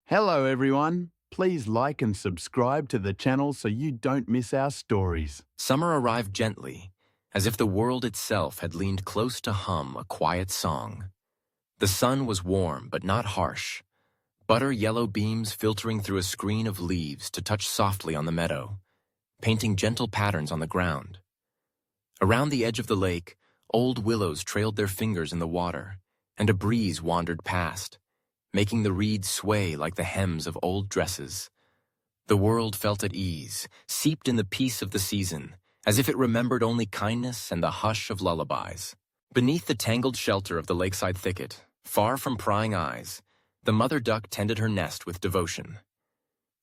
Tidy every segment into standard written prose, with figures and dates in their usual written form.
Hello everyone. Please like and subscribe to the channel so you don't miss our stories. Summer arrived gently, as if the world itself had leaned close to hum a quiet song. The sun was warm but not harsh, butter-yellow beams filtering through a screen of leaves to touch softly on the meadow, painting gentle patterns on the ground. Around the edge of the lake, old willows trailed their fingers in the water, and a breeze wandered past, making the reeds sway like the hems of old dresses. The world felt at ease, seeped in the peace of the season, as if it remembered only kindness and the hush of lullabies. Beneath the tangled shelter of the lakeside thicket, far from prying eyes, the mother duck tended her nest with devotion.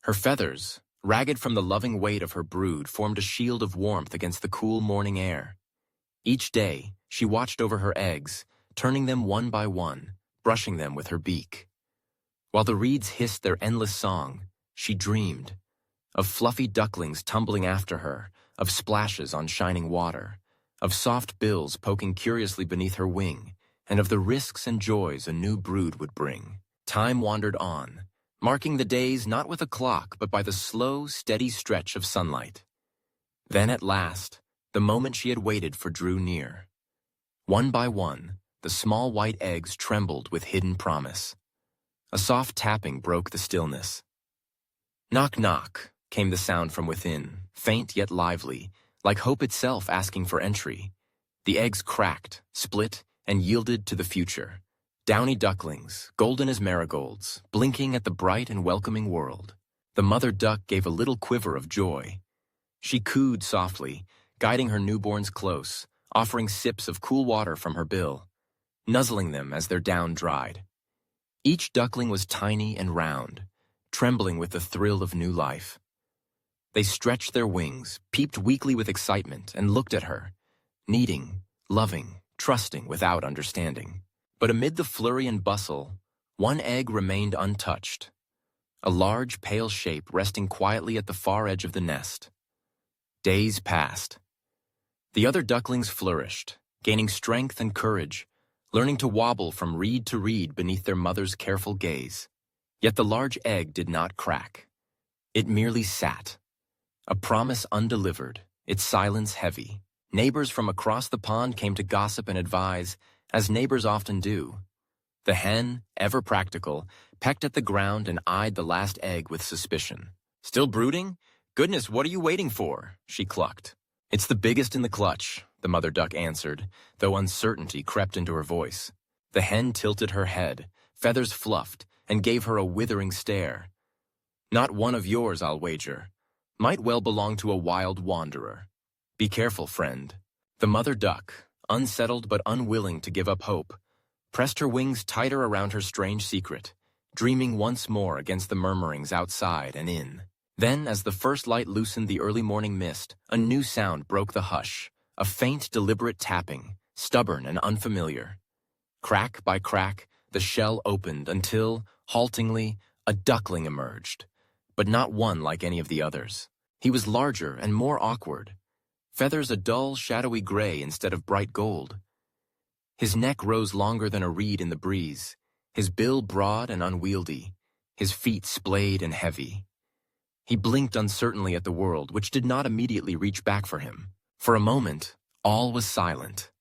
Her feathers, ragged from the loving weight of her brood, formed a shield of warmth against the cool morning air. Each day, she watched over her eggs, turning them one by one, brushing them with her beak. While the reeds hissed their endless song, she dreamed of fluffy ducklings tumbling after her, of splashes on shining water, of soft bills poking curiously beneath her wing, and of the risks and joys a new brood would bring. Time wandered on, marking the days not with a clock but by the slow, steady stretch of sunlight. Then at last, the moment she had waited for drew near. One by one, the small white eggs trembled with hidden promise. A soft tapping broke the stillness. Knock, knock, came the sound from within, faint yet lively, like hope itself asking for entry. The eggs cracked, split, and yielded to the future. Downy ducklings, golden as marigolds, blinking at the bright and welcoming world. The mother duck gave a little quiver of joy. She cooed softly, guiding her newborns close, offering sips of cool water from her bill, nuzzling them as their down dried. Each duckling was tiny and round, trembling with the thrill of new life. They stretched their wings, peeped weakly with excitement, and looked at her, needing, loving, trusting without understanding. But amid the flurry and bustle, one egg remained untouched, a large, pale shape resting quietly at the far edge of the nest. Days passed. The other ducklings flourished, gaining strength and courage, learning to wobble from reed to reed beneath their mother's careful gaze. Yet the large egg did not crack. It merely sat, a promise undelivered, its silence heavy. Neighbors from across the pond came to gossip and advise, as neighbors often do. The hen, ever practical, pecked at the ground and eyed the last egg with suspicion. "Still brooding? Goodness, what are you waiting for?" she clucked. "It's the biggest in the clutch," the mother duck answered, though uncertainty crept into her voice. The hen tilted her head, feathers fluffed, and gave her a withering stare. "Not one of yours, I'll wager. Might well belong to a wild wanderer. Be careful, friend." The mother duck, unsettled but unwilling to give up hope, pressed her wings tighter around her strange secret, dreaming once more against the murmurings outside and in. Then, as the first light loosened the early morning mist, a new sound broke the hush, a faint, deliberate tapping, stubborn and unfamiliar. Crack by crack, the shell opened until, haltingly, a duckling emerged, but not one like any of the others. He was larger and more awkward, feathers a dull, shadowy gray instead of bright gold. His neck rose longer than a reed in the breeze, his bill broad and unwieldy, his feet splayed and heavy. He blinked uncertainly at the world, which did not immediately reach back for him. For a moment, all was silent.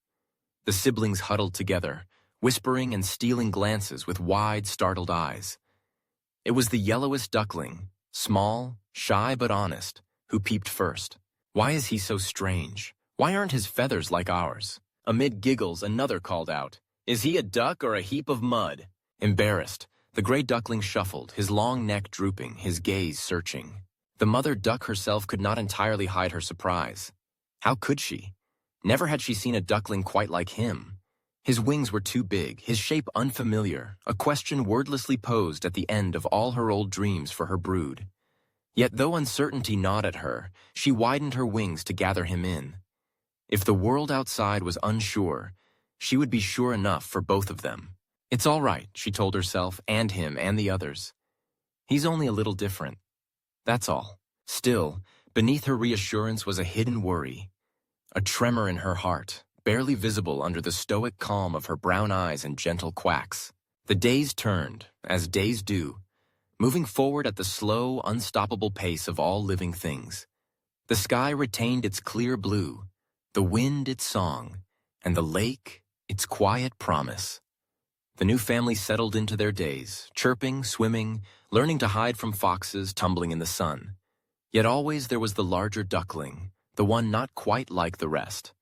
The siblings huddled together, whispering and stealing glances with wide, startled eyes. It was the yellowest duckling, small, shy but honest, who peeped first. "Why is he so strange? Why aren't his feathers like ours?" Amid giggles, another called out, "Is he a duck or a heap of mud?" Embarrassed, the gray duckling shuffled, his long neck drooping, his gaze searching. The mother duck herself could not entirely hide her surprise. How could she? Never had she seen a duckling quite like him. His wings were too big, his shape unfamiliar, a question wordlessly posed at the end of all her old dreams for her brood. Yet though uncertainty gnawed at her, she widened her wings to gather him in. If the world outside was unsure, she would be sure enough for both of them. "It's all right," she told herself, and him, and the others. "He's only a little different. That's all." Still, beneath her reassurance was a hidden worry, a tremor in her heart, barely visible under the stoic calm of her brown eyes and gentle quacks. The days turned, as days do, moving forward at the slow, unstoppable pace of all living things. The sky retained its clear blue, the wind its song, and the lake its quiet promise. The new family settled into their days, chirping, swimming, learning to hide from foxes tumbling in the sun. Yet always there was the larger duckling, the one not quite like the rest.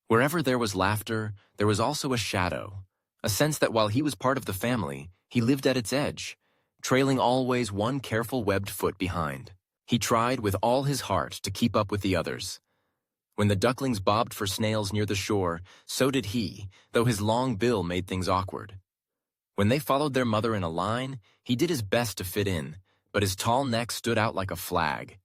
Wherever there was laughter, there was also a shadow, a sense that while he was part of the family, he lived at its edge, trailing always one careful webbed foot behind. He tried with all his heart to keep up with the others. When the ducklings bobbed for snails near the shore, so did he, though his long bill made things awkward. When they followed their mother in a line, he did his best to fit in, but his tall neck stood out like a flag.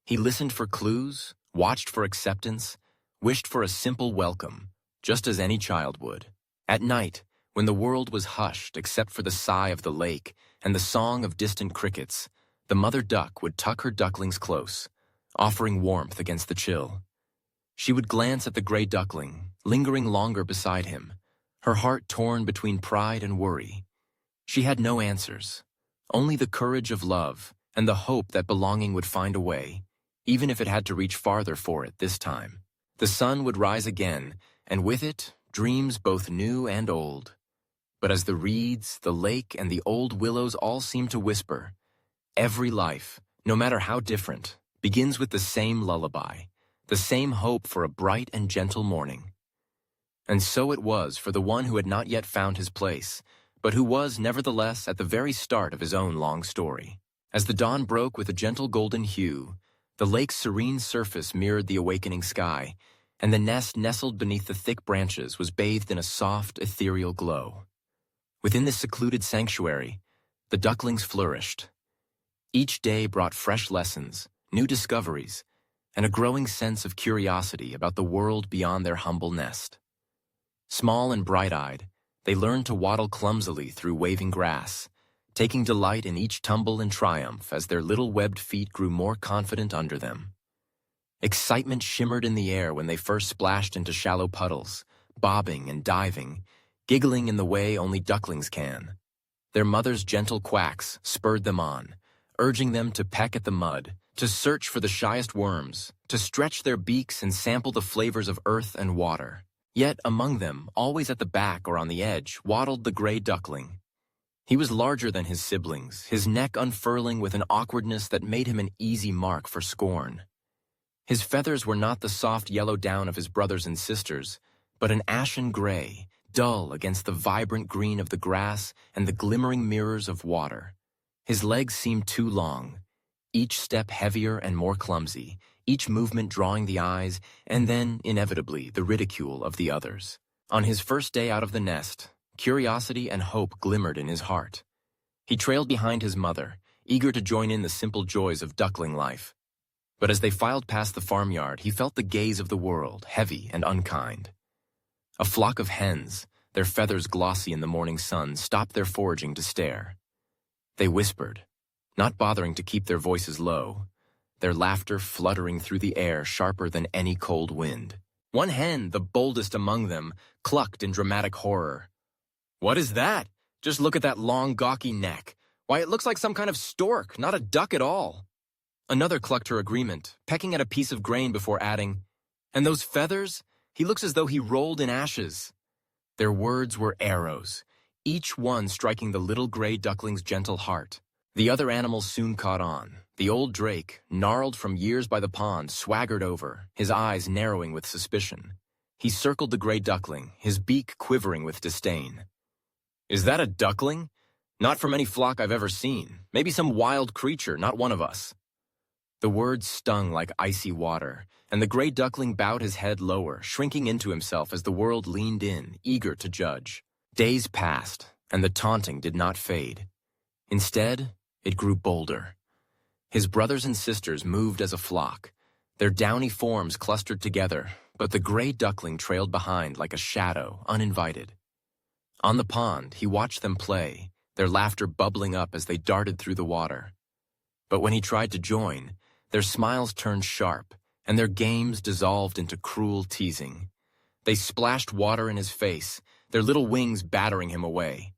He listened for clues, watched for acceptance, wished for a simple welcome, just as any child would. At night, when the world was hushed except for the sigh of the lake and the song of distant crickets, the mother duck would tuck her ducklings close, offering warmth against the chill. She would glance at the gray duckling, lingering longer beside him, her heart torn between pride and worry. She had no answers, only the courage of love and the hope that belonging would find a way, even if it had to reach farther for it this time. The sun would rise again, and with it, dreams both new and old. But as the reeds, the lake, and the old willows all seemed to whisper, every life, no matter how different, begins with the same lullaby, the same hope for a bright and gentle morning. And so it was for the one who had not yet found his place, but who was, nevertheless, at the very start of his own long story. As the dawn broke with a gentle golden hue, the lake's serene surface mirrored the awakening sky, and the nest nestled beneath the thick branches was bathed in a soft, ethereal glow. Within this secluded sanctuary, the ducklings flourished. Each day brought fresh lessons, new discoveries, and a growing sense of curiosity about the world beyond their humble nest. Small and bright-eyed, they learned to waddle clumsily through waving grass, taking delight in each tumble and triumph as their little webbed feet grew more confident under them. Excitement shimmered in the air when they first splashed into shallow puddles, bobbing and diving, giggling in the way only ducklings can. Their mother's gentle quacks spurred them on, urging them to peck at the mud, to search for the shyest worms, to stretch their beaks and sample the flavors of earth and water. Yet among them, always at the back or on the edge, waddled the gray duckling. He was larger than his siblings, his neck unfurling with an awkwardness that made him an easy mark for scorn. His feathers were not the soft yellow down of his brothers and sisters, but an ashen gray, dull against the vibrant green of the grass and the glimmering mirrors of water. His legs seemed too long, each step heavier and more clumsy, each movement drawing the eyes, and then, inevitably, the ridicule of the others. On his first day out of the nest, curiosity and hope glimmered in his heart. He trailed behind his mother, eager to join in the simple joys of duckling life. But as they filed past the farmyard, he felt the gaze of the world, heavy and unkind. A flock of hens, their feathers glossy in the morning sun, stopped their foraging to stare. They whispered, not bothering to keep their voices low, their laughter fluttering through the air sharper than any cold wind. One hen, the boldest among them, clucked in dramatic horror. "What is that? Just look at that long, gawky neck. Why, it looks like some kind of stork, not a duck at all." Another clucked her agreement, pecking at a piece of grain before adding, "And those feathers? He looks as though he rolled in ashes." Their words were arrows, each one striking the little gray duckling's gentle heart. The other animals soon caught on. The old drake, gnarled from years by the pond, swaggered over, his eyes narrowing with suspicion. He circled the gray duckling, his beak quivering with disdain. "Is that a duckling? Not from any flock I've ever seen. Maybe some wild creature, not one of us." The words stung like icy water, and the gray duckling bowed his head lower, shrinking into himself as the world leaned in, eager to judge. Days passed, and the taunting did not fade. Instead, it grew bolder. His brothers and sisters moved as a flock, their downy forms clustered together, but the gray duckling trailed behind like a shadow, uninvited. On the pond, he watched them play, their laughter bubbling up as they darted through the water. But when he tried to join, their smiles turned sharp, and their games dissolved into cruel teasing. They splashed water in his face, their little wings battering him away.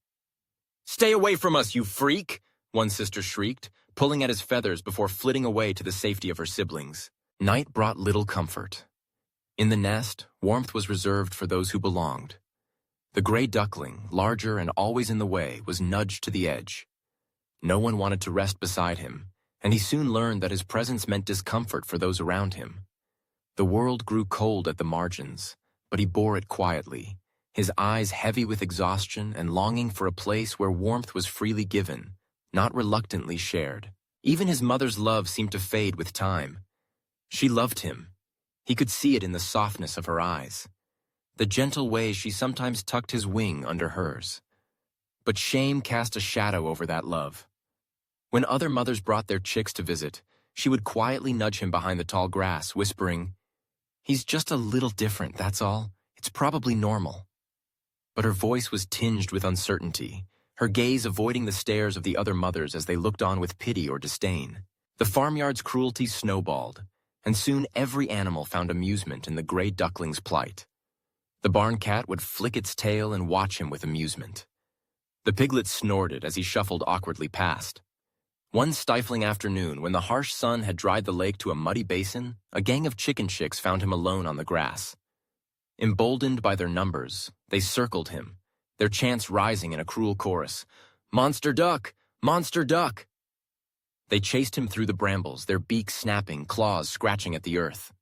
"Stay away from us, you freak!" one sister shrieked, pulling at his feathers before flitting away to the safety of her siblings. Night brought little comfort. In the nest, warmth was reserved for those who belonged. The gray duckling, larger and always in the way, was nudged to the edge. No one wanted to rest beside him, and he soon learned that his presence meant discomfort for those around him. The world grew cold at the margins, but he bore it quietly, his eyes heavy with exhaustion and longing for a place where warmth was freely given, not reluctantly shared. Even his mother's love seemed to fade with time. She loved him. He could see it in the softness of her eyes, the gentle way she sometimes tucked his wing under hers. But shame cast a shadow over that love. When other mothers brought their chicks to visit, she would quietly nudge him behind the tall grass, whispering, "He's just a little different, that's all. It's probably normal." But her voice was tinged with uncertainty, her gaze avoiding the stares of the other mothers as they looked on with pity or disdain. The farmyard's cruelty snowballed, and soon every animal found amusement in the gray duckling's plight. The barn cat would flick its tail and watch him with amusement. The piglet snorted as he shuffled awkwardly past. One stifling afternoon, when the harsh sun had dried the lake to a muddy basin, a gang of chicken chicks found him alone on the grass. Emboldened by their numbers, they circled him, their chants rising in a cruel chorus, "Monster duck! Monster duck!" They chased him through the brambles, their beaks snapping, claws scratching at the earth.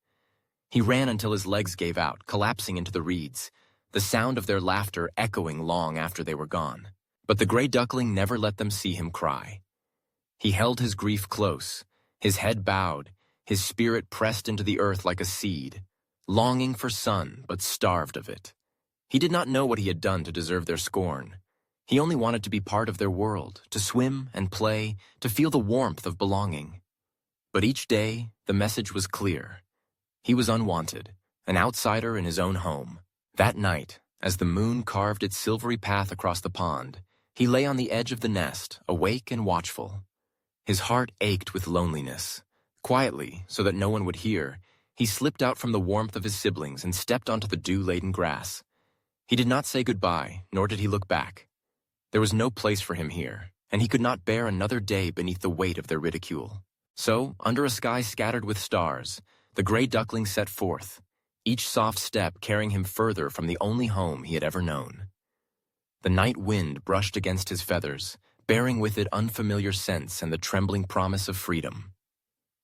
He ran until his legs gave out, collapsing into the reeds, the sound of their laughter echoing long after they were gone. But the gray duckling never let them see him cry. He held his grief close, his head bowed, his spirit pressed into the earth like a seed, longing for sun but starved of it. He did not know what he had done to deserve their scorn. He only wanted to be part of their world, to swim and play, to feel the warmth of belonging. But each day, the message was clear. He was unwanted, an outsider in his own home. That night, as the moon carved its silvery path across the pond, he lay on the edge of the nest, awake and watchful. His heart ached with loneliness. Quietly, so that no one would hear, he slipped out from the warmth of his siblings and stepped onto the dew-laden grass. He did not say goodbye, nor did he look back. There was no place for him here, and he could not bear another day beneath the weight of their ridicule. So, under a sky scattered with stars, the gray duckling set forth, each soft step carrying him further from the only home he had ever known. The night wind brushed against his feathers, bearing with it unfamiliar scents and the trembling promise of freedom.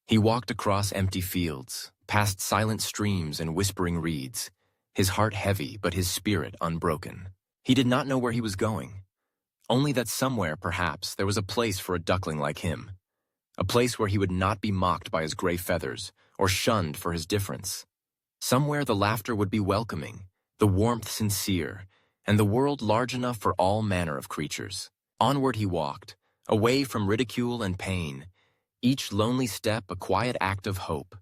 He walked across empty fields, past silent streams and whispering reeds, his heart heavy but his spirit unbroken. He did not know where he was going, only that somewhere, perhaps, there was a place for a duckling like him, a place where he would not be mocked by his gray feathers or shunned for his difference. Somewhere the laughter would be welcoming, the warmth sincere, and the world large enough for all manner of creatures. Onward he walked, away from ridicule and pain, each lonely step a quiet act of hope.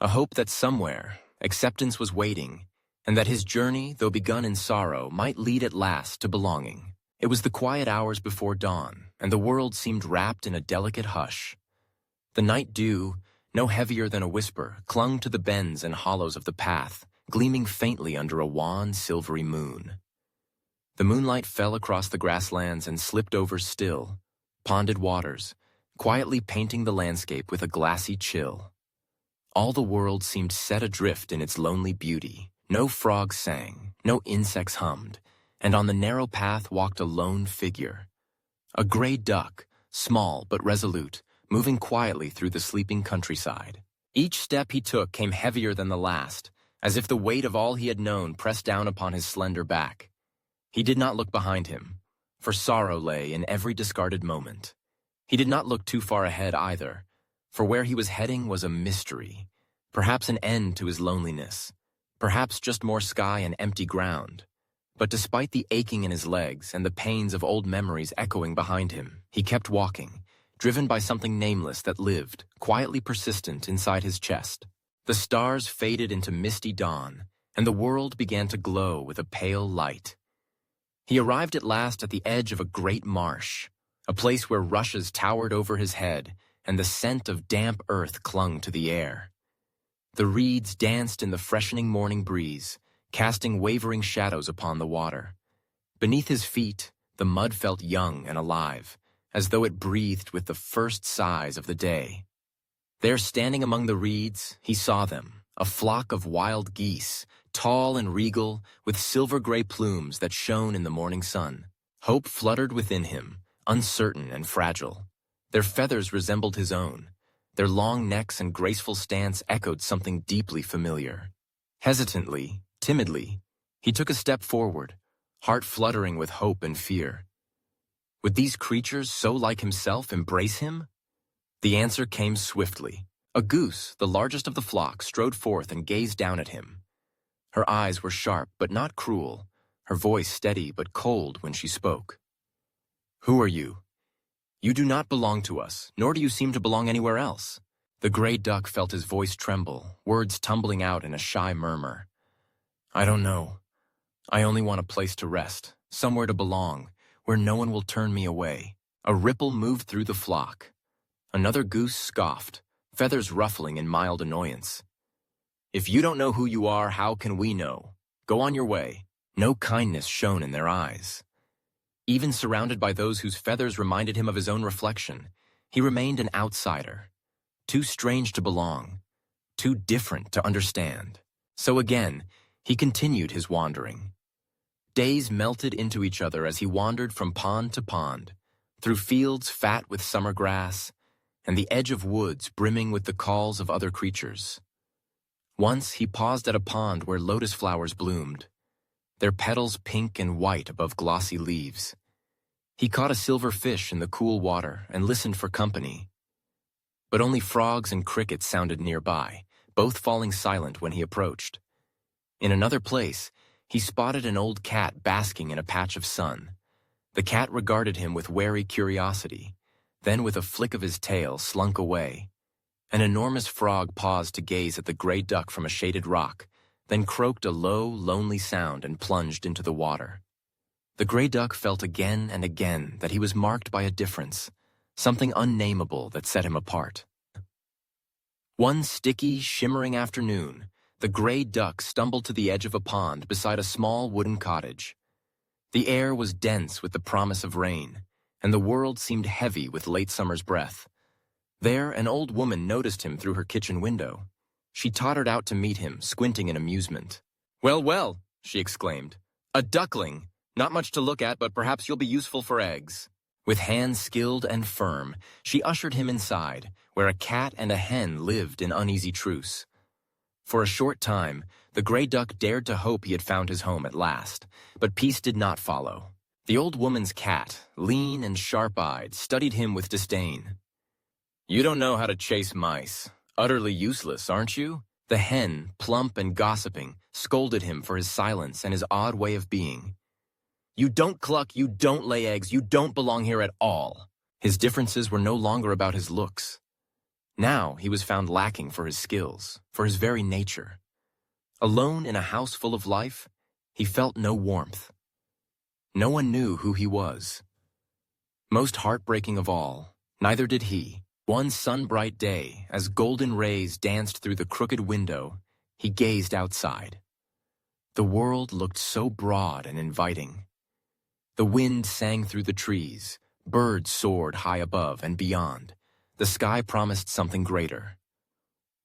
A hope that somewhere acceptance was waiting, and that his journey, though begun in sorrow, might lead at last to belonging. It was the quiet hours before dawn, and the world seemed wrapped in a delicate hush. The night dew, no heavier than a whisper, clung to the bends and hollows of the path, gleaming faintly under a wan, silvery moon. The moonlight fell across the grasslands and slipped over still, ponded waters, quietly painting the landscape with a glassy chill. All the world seemed set adrift in its lonely beauty. No frogs sang, no insects hummed, and on the narrow path walked a lone figure. A gray duck, small but resolute, moving quietly through the sleeping countryside. Each step he took came heavier than the last, as if the weight of all he had known pressed down upon his slender back. He did not look behind him, for sorrow lay in every discarded moment. He did not look too far ahead either, for where he was heading was a mystery, perhaps an end to his loneliness, perhaps just more sky and empty ground. But despite the aching in his legs and the pains of old memories echoing behind him, he kept walking, driven by something nameless that lived, quietly persistent inside his chest. The stars faded into misty dawn, and the world began to glow with a pale light. He arrived at last at the edge of a great marsh, a place where rushes towered over his head and the scent of damp earth clung to the air. The reeds danced in the freshening morning breeze, casting wavering shadows upon the water. Beneath his feet, the mud felt young and alive, as though it breathed with the first sighs of the day. There, standing among the reeds, he saw them, a flock of wild geese, tall and regal, with silver-gray plumes that shone in the morning sun. Hope fluttered within him, uncertain and fragile. Their feathers resembled his own. Their long necks and graceful stance echoed something deeply familiar. Hesitantly, timidly, he took a step forward, heart fluttering with hope and fear. Would these creatures so like himself embrace him? The answer came swiftly. A goose, the largest of the flock, strode forth and gazed down at him. Her eyes were sharp but not cruel, her voice steady but cold when she spoke. "Who are you? You do not belong to us, nor do you seem to belong anywhere else." The gray duck felt his voice tremble, words tumbling out in a shy murmur. "I don't know. I only want a place to rest, somewhere to belong, where no one will turn me away." A ripple moved through the flock. Another goose scoffed, feathers ruffling in mild annoyance. "If you don't know who you are, how can we know? Go on your way." No kindness shone in their eyes. Even surrounded by those whose feathers reminded him of his own reflection, he remained an outsider, too strange to belong, too different to understand. So again, he continued his wandering. Days melted into each other as he wandered from pond to pond, through fields fat with summer grass, and the edge of woods brimming with the calls of other creatures. Once he paused at a pond where lotus flowers bloomed, their petals pink and white above glossy leaves. He caught a silver fish in the cool water and listened for company. But only frogs and crickets sounded nearby, both falling silent when he approached. In another place, he spotted an old cat basking in a patch of sun. The cat regarded him with wary curiosity, then with a flick of his tail slunk away. An enormous frog paused to gaze at the gray duck from a shaded rock, then croaked a low, lonely sound and plunged into the water. The gray duck felt again and again that he was marked by a difference, something unnameable that set him apart. One sticky, shimmering afternoon, the gray duck stumbled to the edge of a pond beside a small wooden cottage. The air was dense with the promise of rain, and the world seemed heavy with late summer's breath. There, an old woman noticed him through her kitchen window. She tottered out to meet him, squinting in amusement. "Well, well," she exclaimed. "A duckling! Not much to look at, but perhaps you'll be useful for eggs." With hands skilled and firm, she ushered him inside, where a cat and a hen lived in uneasy truce. For a short time, the gray duck dared to hope he had found his home at last, but peace did not follow. The old woman's cat, lean and sharp-eyed, studied him with disdain. "You don't know how to chase mice. Utterly useless, aren't you?" The hen, plump and gossiping, scolded him for his silence and his odd way of being. "You don't cluck, you don't lay eggs, you don't belong here at all." His differences were no longer about his looks. Now he was found lacking for his skills, for his very nature. Alone in a house full of life, he felt no warmth. No one knew who he was. Most heartbreaking of all, neither did he. One sun-bright day, as golden rays danced through the crooked window, he gazed outside. The world looked so broad and inviting. The wind sang through the trees, birds soared high above and beyond. The sky promised something greater.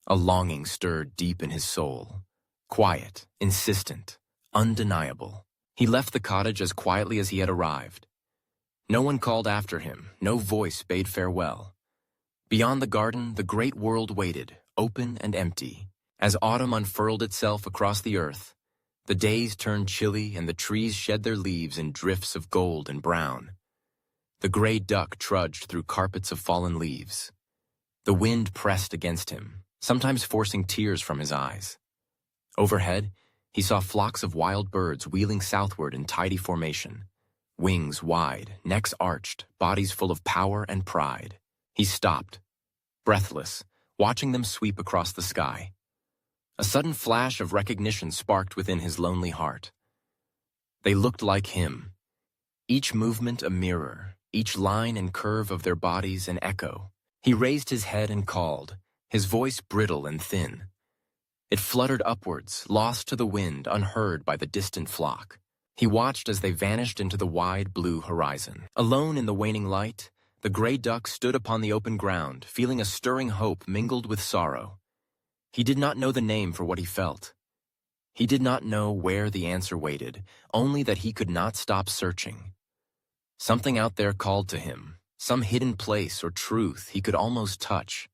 A longing stirred deep in his soul, quiet, insistent, undeniable. He left the cottage as quietly as he had arrived. No one called after him, no voice bade farewell. Beyond the garden, the great world waited, open and empty. As autumn unfurled itself across the earth, the days turned chilly and the trees shed their leaves in drifts of gold and brown. The gray duck trudged through carpets of fallen leaves. The wind pressed against him, sometimes forcing tears from his eyes. Overhead, he saw flocks of wild birds wheeling southward in tidy formation, wings wide, necks arched, bodies full of power and pride. He stopped, breathless, watching them sweep across the sky. A sudden flash of recognition sparked within his lonely heart. They looked like him, each movement a mirror, each line and curve of their bodies an echo. He raised his head and called, his voice brittle and thin. It fluttered upwards, lost to the wind, unheard by the distant flock. He watched as they vanished into the wide blue horizon. Alone in the waning light, the gray duck stood upon the open ground, feeling a stirring hope mingled with sorrow. He did not know the name for what he felt. He did not know where the answer waited, only that he could not stop searching. Something out there called to him, some hidden place or truth he could almost touch.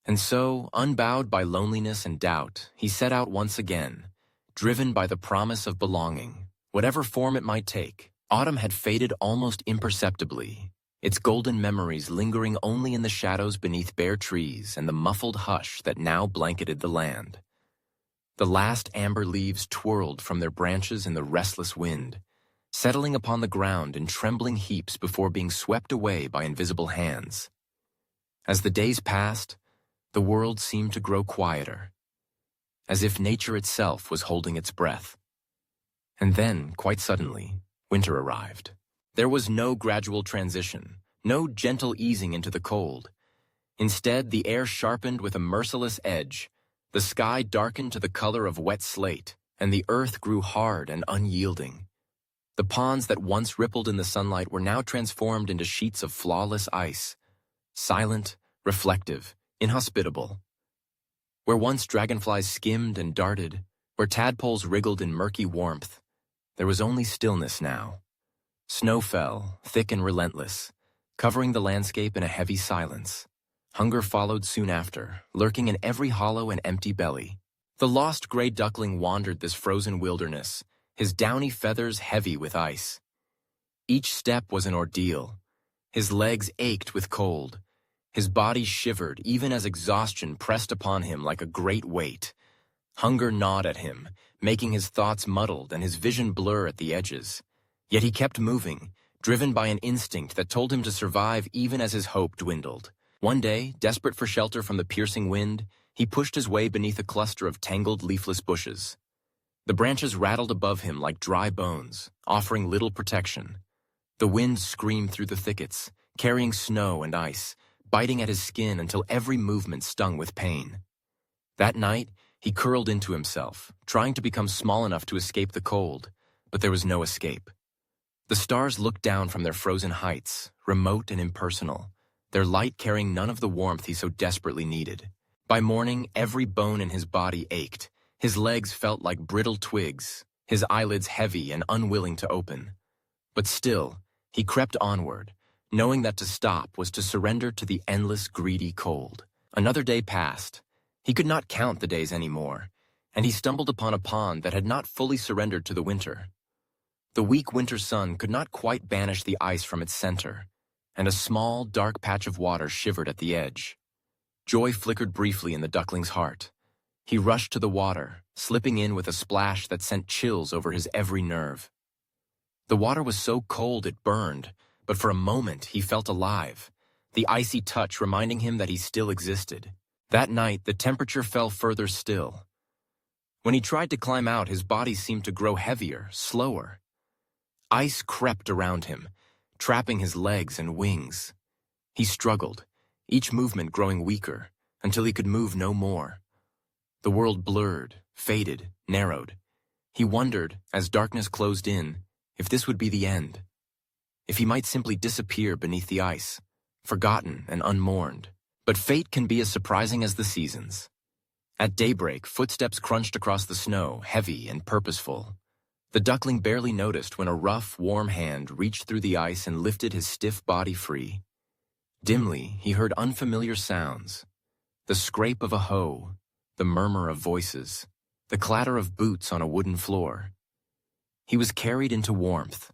And so, unbowed by loneliness and doubt, he set out once again, driven by the promise of belonging, whatever form it might take. Autumn had faded almost imperceptibly, its golden memories lingering only in the shadows beneath bare trees and the muffled hush that now blanketed the land. The last amber leaves twirled from their branches in the restless wind, settling upon the ground in trembling heaps before being swept away by invisible hands. As the days passed, the world seemed to grow quieter, as if nature itself was holding its breath. And then, quite suddenly, winter arrived. There was no gradual transition, no gentle easing into the cold. Instead, the air sharpened with a merciless edge, the sky darkened to the color of wet slate, and the earth grew hard and unyielding. The ponds that once rippled in the sunlight were now transformed into sheets of flawless ice, silent, reflective, inhospitable. Where once dragonflies skimmed and darted, where tadpoles wriggled in murky warmth, there was only stillness now. Snow fell, thick and relentless, covering the landscape in a heavy silence. Hunger followed soon after, lurking in every hollow and empty belly. The lost gray duckling wandered this frozen wilderness, his downy feathers heavy with ice. Each step was an ordeal. His legs ached with cold. His body shivered even as exhaustion pressed upon him like a great weight. Hunger gnawed at him, making his thoughts muddled and his vision blur at the edges. Yet he kept moving, driven by an instinct that told him to survive even as his hope dwindled. One day, desperate for shelter from the piercing wind, he pushed his way beneath a cluster of tangled leafless bushes. The branches rattled above him like dry bones, offering little protection. The wind screamed through the thickets, carrying snow and ice, biting at his skin until every movement stung with pain. That night, he curled into himself, trying to become small enough to escape the cold, but there was no escape. The stars looked down from their frozen heights, remote and impersonal, their light carrying none of the warmth he so desperately needed. By morning, every bone in his body ached. His legs felt like brittle twigs, his eyelids heavy and unwilling to open. But still, he crept onward, knowing that to stop was to surrender to the endless, greedy cold. Another day passed. He could not count the days anymore, and he stumbled upon a pond that had not fully surrendered to the winter. The weak winter sun could not quite banish the ice from its center, and a small, dark patch of water shivered at the edge. Joy flickered briefly in the duckling's heart. He rushed to the water, slipping in with a splash that sent chills over his every nerve. The water was so cold it burned, but for a moment he felt alive, the icy touch reminding him that he still existed. That night, the temperature fell further still. When he tried to climb out, his body seemed to grow heavier, slower. Ice crept around him, trapping his legs and wings. He struggled, each movement growing weaker, until he could move no more. The world blurred, faded, narrowed. He wondered, as darkness closed in, if this would be the end. If he might simply disappear beneath the ice, forgotten and unmourned. But fate can be as surprising as the seasons. At daybreak, footsteps crunched across the snow, heavy and purposeful. The duckling barely noticed when a rough, warm hand reached through the ice and lifted his stiff body free. Dimly, he heard unfamiliar sounds. The scrape of a hoe, the murmur of voices, the clatter of boots on a wooden floor. He was carried into warmth,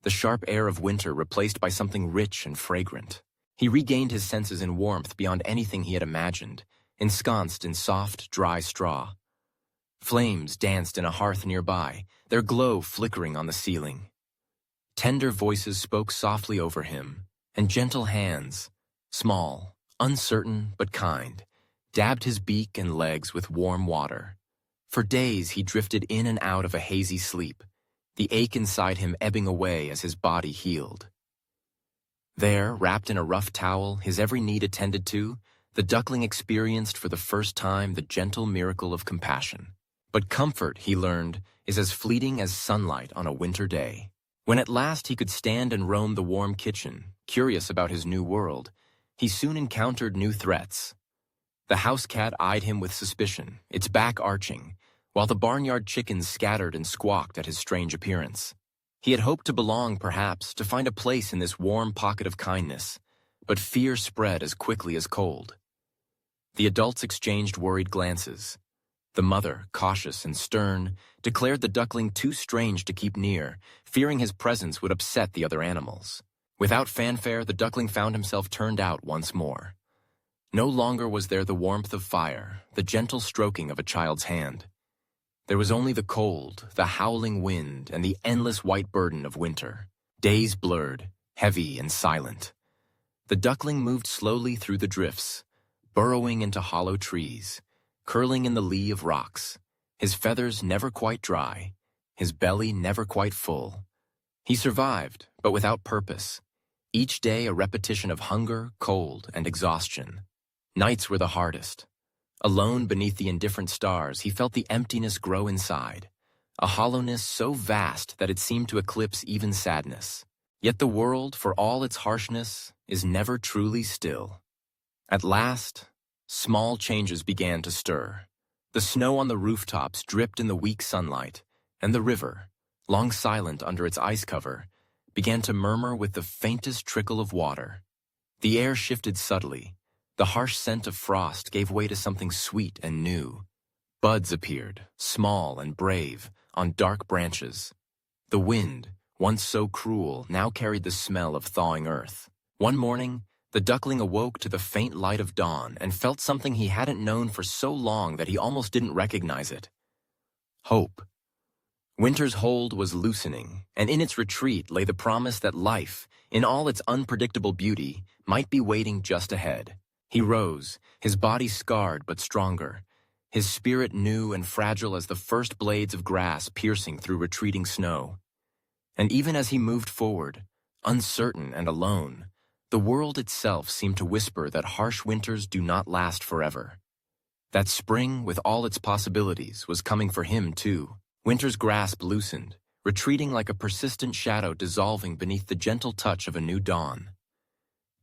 the sharp air of winter replaced by something rich and fragrant. He regained his senses in warmth beyond anything he had imagined, ensconced in soft, dry straw. Flames danced in a hearth nearby, their glow flickering on the ceiling. Tender voices spoke softly over him, and gentle hands, small, uncertain but kind, dabbed his beak and legs with warm water. For days he drifted in and out of a hazy sleep, the ache inside him ebbing away as his body healed. There, wrapped in a rough towel, his every need attended to, the duckling experienced for the first time the gentle miracle of compassion. But comfort, he learned, is as fleeting as sunlight on a winter day. When at last he could stand and roam the warm kitchen, Curious about his new world, he soon encountered new threats. The house cat eyed him with suspicion, its back arching, while the barnyard chickens scattered and squawked at his strange appearance. He had hoped to belong, perhaps, to find a place in this warm pocket of kindness, but fear spread as quickly as cold. The adults exchanged worried glances. The mother, cautious and stern, declared the duckling too strange to keep near, fearing his presence would upset the other animals. Without fanfare, the duckling found himself turned out once more. No longer was there the warmth of fire, the gentle stroking of a child's hand. There was only the cold, the howling wind, and the endless white burden of winter. Days blurred, heavy and silent. The duckling moved slowly through the drifts, burrowing into hollow trees, curling in the lee of rocks, his feathers never quite dry, his belly never quite full. He survived, but without purpose. Each day a repetition of hunger, cold, and exhaustion. Nights were the hardest. Alone beneath the indifferent stars, he felt the emptiness grow inside, a hollowness so vast that it seemed to eclipse even sadness. Yet the world, for all its harshness, is never truly still. At last, small changes began to stir. The snow on the rooftops dripped in the weak sunlight, and the river, long silent under its ice cover, began to murmur with the faintest trickle of water. The air shifted subtly. The harsh scent of frost gave way to something sweet and new. Buds appeared, small and brave, on dark branches. The wind, once so cruel, now carried the smell of thawing earth. One morning, the duckling awoke to the faint light of dawn and felt something he hadn't known for so long that he almost didn't recognize it. Hope. Winter's hold was loosening, and in its retreat lay the promise that life, in all its unpredictable beauty, might be waiting just ahead. He rose, his body scarred but stronger, his spirit new and fragile as the first blades of grass piercing through retreating snow. And even as he moved forward, uncertain and alone, the world itself seemed to whisper that harsh winters do not last forever. That spring, with all its possibilities, was coming for him too. Winter's grasp loosened, retreating like a persistent shadow dissolving beneath the gentle touch of a new dawn.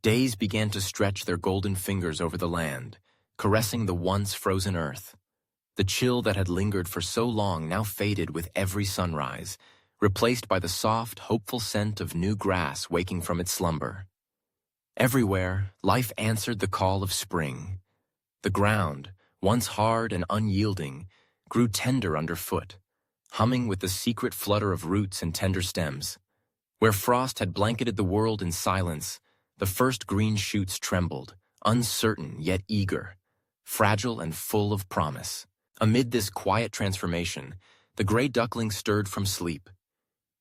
Days began to stretch their golden fingers over the land, caressing the once frozen earth. The chill that had lingered for so long now faded with every sunrise, replaced by the soft, hopeful scent of new grass waking from its slumber. Everywhere, life answered the call of spring. The ground, once hard and unyielding, grew tender underfoot, humming with the secret flutter of roots and tender stems. Where frost had blanketed the world in silence, the first green shoots trembled, uncertain yet eager, fragile and full of promise. Amid this quiet transformation, the gray duckling stirred from sleep.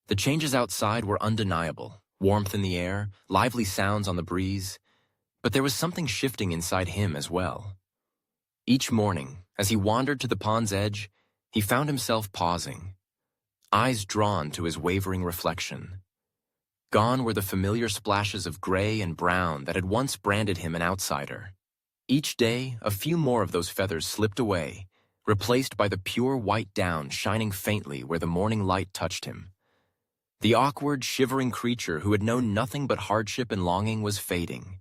The changes outside were undeniable, warmth in the air, lively sounds on the breeze, but there was something shifting inside him as well. Each morning, as he wandered to the pond's edge, he found himself pausing, eyes drawn to his wavering reflection. Gone were the familiar splashes of gray and brown that had once branded him an outsider. Each day, a few more of those feathers slipped away, replaced by the pure white down shining faintly where the morning light touched him. The awkward, shivering creature who had known nothing but hardship and longing was fading.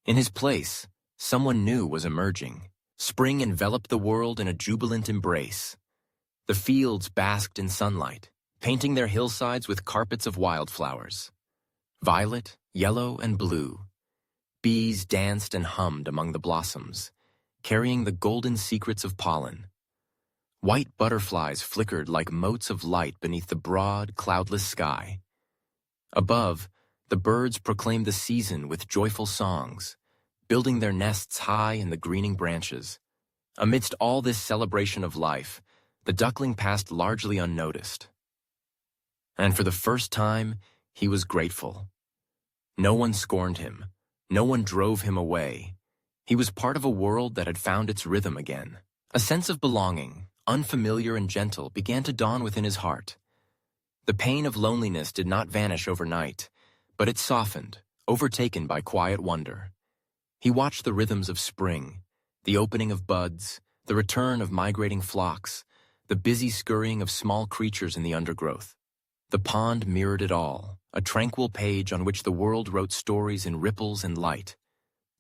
In his place, someone new was emerging. Spring enveloped the world in a jubilant embrace. The fields basked in sunlight, painting their hillsides with carpets of wildflowers. Violet, yellow, and blue. Bees danced and hummed among the blossoms, carrying the golden secrets of pollen. White butterflies flickered like motes of light beneath the broad, cloudless sky. Above, the birds proclaimed the season with joyful songs, building their nests high in the greening branches. Amidst all this celebration of life, the duckling passed largely unnoticed. And for the first time, he was grateful. No one scorned him. No one drove him away. He was part of a world that had found its rhythm again. A sense of belonging, unfamiliar and gentle, began to dawn within his heart. The pain of loneliness did not vanish overnight, but it softened, overtaken by quiet wonder. He watched the rhythms of spring, the opening of buds, the return of migrating flocks, the busy scurrying of small creatures in the undergrowth. The pond mirrored it all, a tranquil page on which the world wrote stories in ripples and light.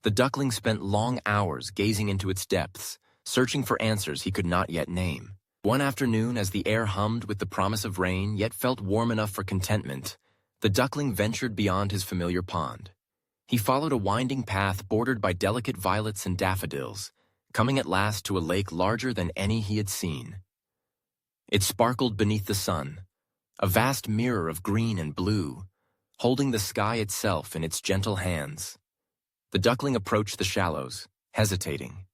The duckling spent long hours gazing into its depths, searching for answers he could not yet name. One afternoon, as the air hummed with the promise of rain, yet felt warm enough for contentment, the duckling ventured beyond his familiar pond. He followed a winding path bordered by delicate violets and daffodils, coming at last to a lake larger than any he had seen. It sparkled beneath the sun, a vast mirror of green and blue, holding the sky itself in its gentle hands. The duckling approached the shallows, hesitating.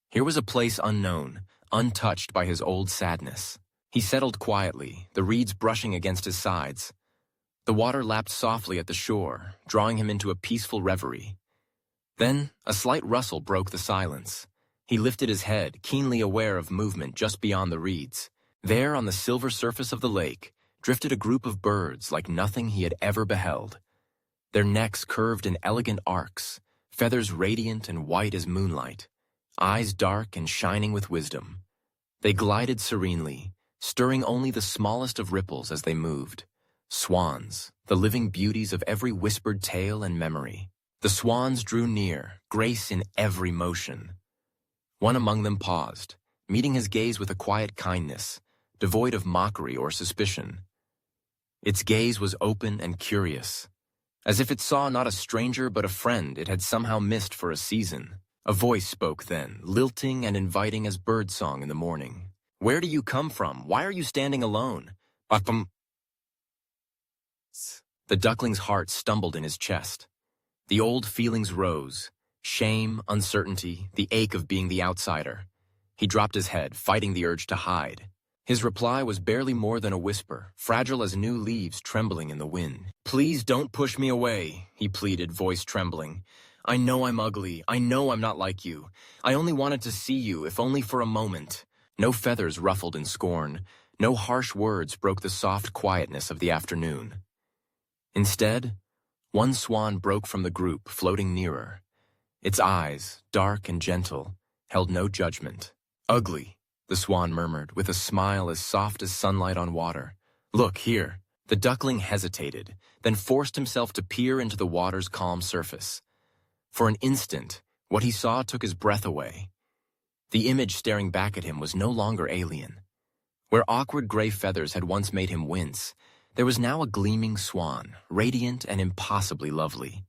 Here was a place unknown, untouched by his old sadness. He settled quietly, the reeds brushing against his sides. The water lapped softly at the shore, drawing him into a peaceful reverie. Then, a slight rustle broke the silence. He lifted his head, keenly aware of movement just beyond the reeds. There, on the silver surface of the lake, drifted a group of birds like nothing he had ever beheld. Their necks curved in elegant arcs, feathers radiant and white as moonlight, eyes dark and shining with wisdom. They glided serenely, stirring only the smallest of ripples as they moved. Swans, the living beauties of every whispered tale and memory. The swans drew near, grace in every motion. One among them paused, meeting his gaze with a quiet kindness, devoid of mockery or suspicion. Its gaze was open and curious, as if it saw not a stranger but a friend it had somehow missed for a season. A voice spoke then, lilting and inviting as birdsong in the morning. "Where do you come from? Why are you standing alone?" The duckling's heart stumbled in his chest. The old feelings rose, shame, uncertainty, the ache of being the outsider. He dropped his head, fighting the urge to hide. His reply was barely more than a whisper, fragile as new leaves trembling in the wind. "Please don't push me away," he pleaded, voice trembling. "I know I'm ugly. I know I'm not like you. I only wanted to see you, if only for a moment." No feathers ruffled in scorn. No harsh words broke the soft quietness of the afternoon. Instead, one swan broke from the group, floating nearer. Its eyes, dark and gentle, held no judgment. "Ugly," the swan murmured, with a smile as soft as sunlight on water. "Look, here." The duckling hesitated, then forced himself to peer into the water's calm surface. For an instant, what he saw took his breath away. The image staring back at him was no longer alien. Where awkward gray feathers had once made him wince, there was now a gleaming swan, radiant and impossibly lovely.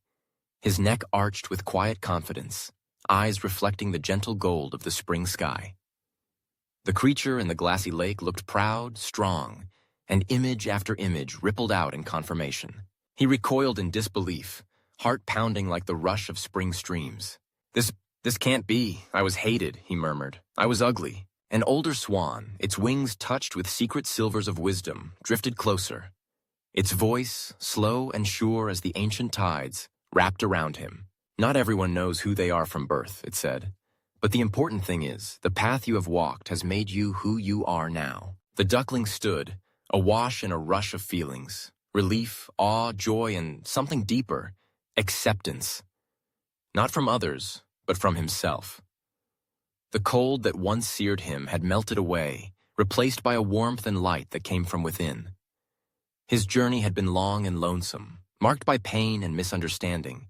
His neck arched with quiet confidence, eyes reflecting the gentle gold of the spring sky. The creature in the glassy lake looked proud, strong, and image after image rippled out in confirmation. He recoiled in disbelief, heart pounding like the rush of spring streams. This can't be. I was hated," he murmured. "I was ugly." An older swan, its wings touched with secret silvers of wisdom, drifted closer. Its voice, slow and sure as the ancient tides, wrapped around him. "Not everyone knows who they are from birth," it said. "But the important thing is, the path you have walked has made you who you are now." The duckling stood, awash in a rush of feelings, relief, awe, joy, and something deeper, acceptance. Not from others, but from himself. The cold that once seared him had melted away, replaced by a warmth and light that came from within. His journey had been long and lonesome, marked by pain and misunderstanding,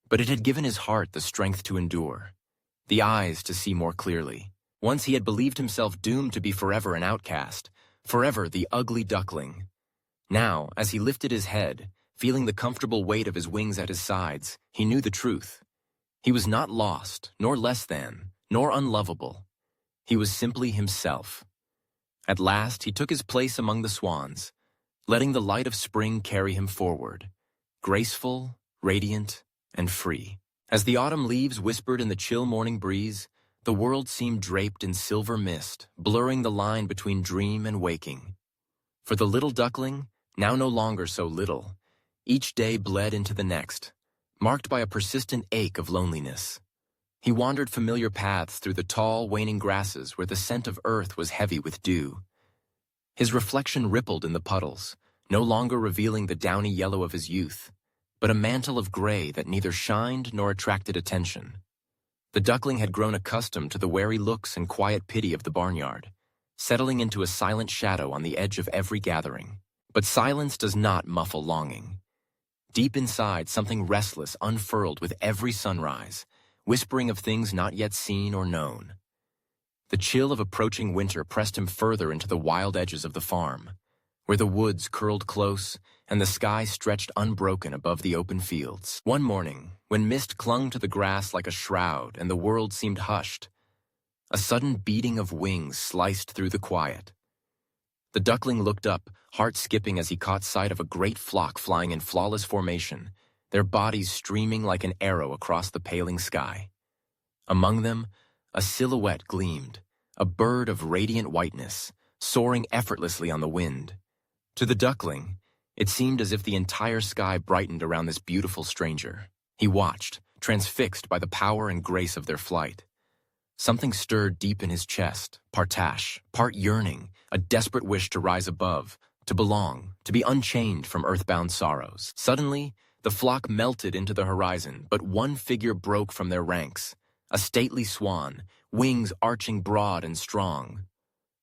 but it had given his heart the strength to endure, the eyes to see more clearly. Once he had believed himself doomed to be forever an outcast, forever the ugly duckling. Now, as he lifted his head, feeling the comfortable weight of his wings at his sides, he knew the truth. He was not lost, nor less than, nor unlovable. He was simply himself. At last, he took his place among the swans, letting the light of spring carry him forward, graceful, radiant, and free. As the autumn leaves whispered in the chill morning breeze, the world seemed draped in silver mist, blurring the line between dream and waking. For the little duckling, now no longer so little, each day bled into the next, marked by a persistent ache of loneliness. He wandered familiar paths through the tall, waning grasses where the scent of earth was heavy with dew. His reflection rippled in the puddles, no longer revealing the downy yellow of his youth, but a mantle of gray that neither shined nor attracted attention. The duckling had grown accustomed to the wary looks and quiet pity of the barnyard, settling into a silent shadow on the edge of every gathering. But silence does not muffle longing. Deep inside, something restless unfurled with every sunrise, whispering of things not yet seen or known. The chill of approaching winter pressed him further into the wild edges of the farm, where the woods curled close and the sky stretched unbroken above the open fields. One morning, when mist clung to the grass like a shroud and the world seemed hushed, a sudden beating of wings sliced through the quiet. The duckling looked up, heart skipping as he caught sight of a great flock flying in flawless formation, their bodies streaming like an arrow across the paling sky. Among them, a silhouette gleamed, a bird of radiant whiteness, soaring effortlessly on the wind. To the duckling, it seemed as if the entire sky brightened around this beautiful stranger. He watched, transfixed by the power and grace of their flight. Something stirred deep in his chest, partash, part yearning, a desperate wish to rise above, to belong, to be unchained from earthbound sorrows. Suddenly, the flock melted into the horizon, but one figure broke from their ranks, a stately swan, wings arching broad and strong.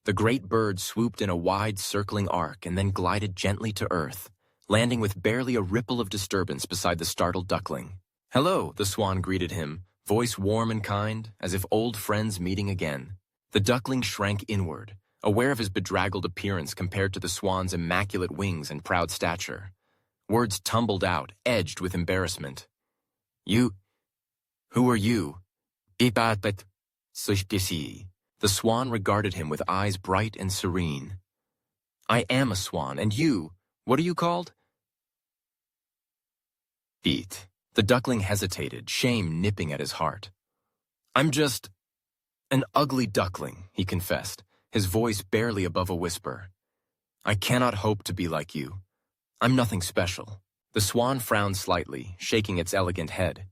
The great bird swooped in a wide circling arc and then glided gently to earth, landing with barely a ripple of disturbance beside the startled duckling. "Hello," the swan greeted him, voice warm and kind, as if old friends meeting again. The duckling shrank inward, aware of his bedraggled appearance compared to the swan's immaculate wings and proud stature. Words tumbled out, edged with embarrassment. "You? Who are you?" "Ipapat sushpisi." The swan regarded him with eyes bright and serene. "I am a swan, and you, what are you called?" "Beat." The duckling hesitated, shame nipping at his heart. "I'm just an ugly duckling," he confessed, his voice barely above a whisper. "I cannot hope to be like you. I'm nothing special." The swan frowned slightly, shaking its elegant head.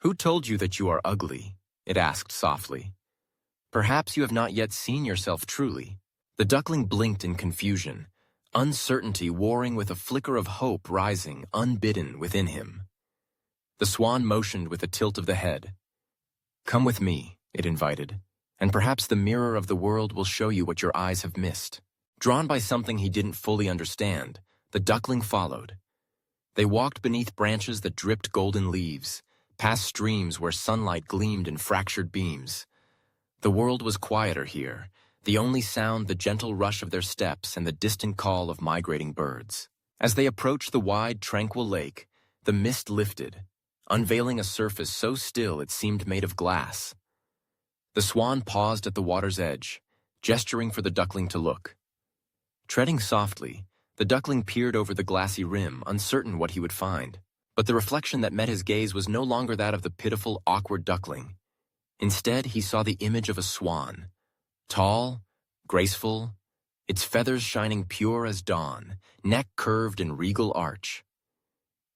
"Who told you that you are ugly?" it asked softly. "Perhaps you have not yet seen yourself truly." The duckling blinked in confusion, uncertainty warring with a flicker of hope rising, unbidden, within him. The swan motioned with a tilt of the head. "Come with me," it invited, "and perhaps the mirror of the world will show you what your eyes have missed." Drawn by something he didn't fully understand, the duckling followed. They walked beneath branches that dripped golden leaves, past streams where sunlight gleamed in fractured beams. The world was quieter here, the only sound the gentle rush of their steps and the distant call of migrating birds. As they approached the wide, tranquil lake, the mist lifted, unveiling a surface so still it seemed made of glass. The swan paused at the water's edge, gesturing for the duckling to look. Treading softly, the duckling peered over the glassy rim, uncertain what he would find. But the reflection that met his gaze was no longer that of the pitiful, awkward duckling. Instead, he saw the image of a swan, tall, graceful, its feathers shining pure as dawn, neck curved in regal arch.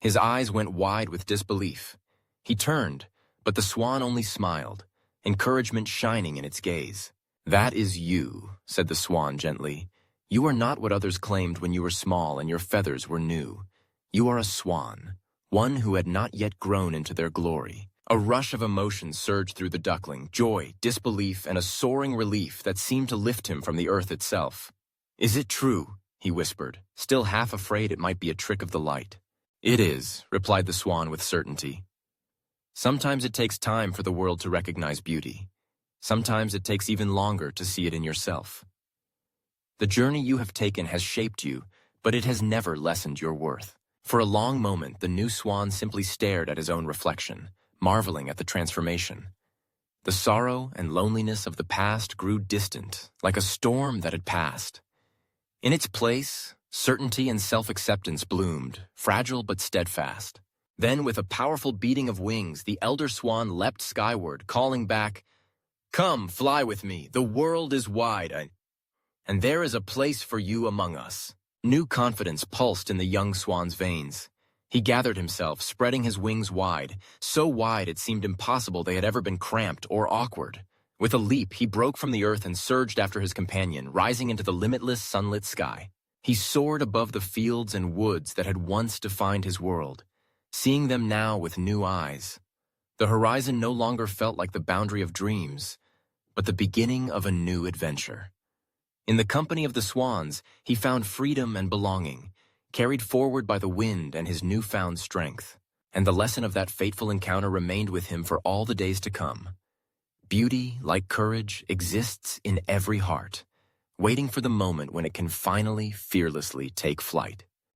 His eyes went wide with disbelief. He turned, but the swan only smiled, encouragement shining in its gaze. "That is you," said the swan gently. "You are not what others claimed when you were small and your feathers were new. You are a swan, one who had not yet grown into their glory." A rush of emotion surged through the duckling, joy, disbelief, and a soaring relief that seemed to lift him from the earth itself. "Is it true?" he whispered, still half afraid it might be a trick of the light. "It is," replied the swan with certainty. "Sometimes it takes time for the world to recognize beauty. Sometimes it takes even longer to see it in yourself. The journey you have taken has shaped you, but it has never lessened your worth." For a long moment, the new swan simply stared at his own reflection, marveling at the transformation. The sorrow and loneliness of the past grew distant, like a storm that had passed. In its place, certainty and self-acceptance bloomed, fragile but steadfast. Then, with a powerful beating of wings, the elder swan leapt skyward, calling back, "Come, fly with me, the world is wide, and there is a place for you among us." New confidence pulsed in the young swan's veins. He gathered himself, spreading his wings wide, so wide it seemed impossible they had ever been cramped or awkward. With a leap, he broke from the earth and surged after his companion, rising into the limitless sunlit sky. He soared above the fields and woods that had once defined his world, seeing them now with new eyes. The horizon no longer felt like the boundary of dreams, but the beginning of a new adventure. In the company of the swans, he found freedom and belonging, carried forward by the wind and his newfound strength. And the lesson of that fateful encounter remained with him for all the days to come. Beauty, like courage, exists in every heart, waiting for the moment when it can finally, fearlessly take flight.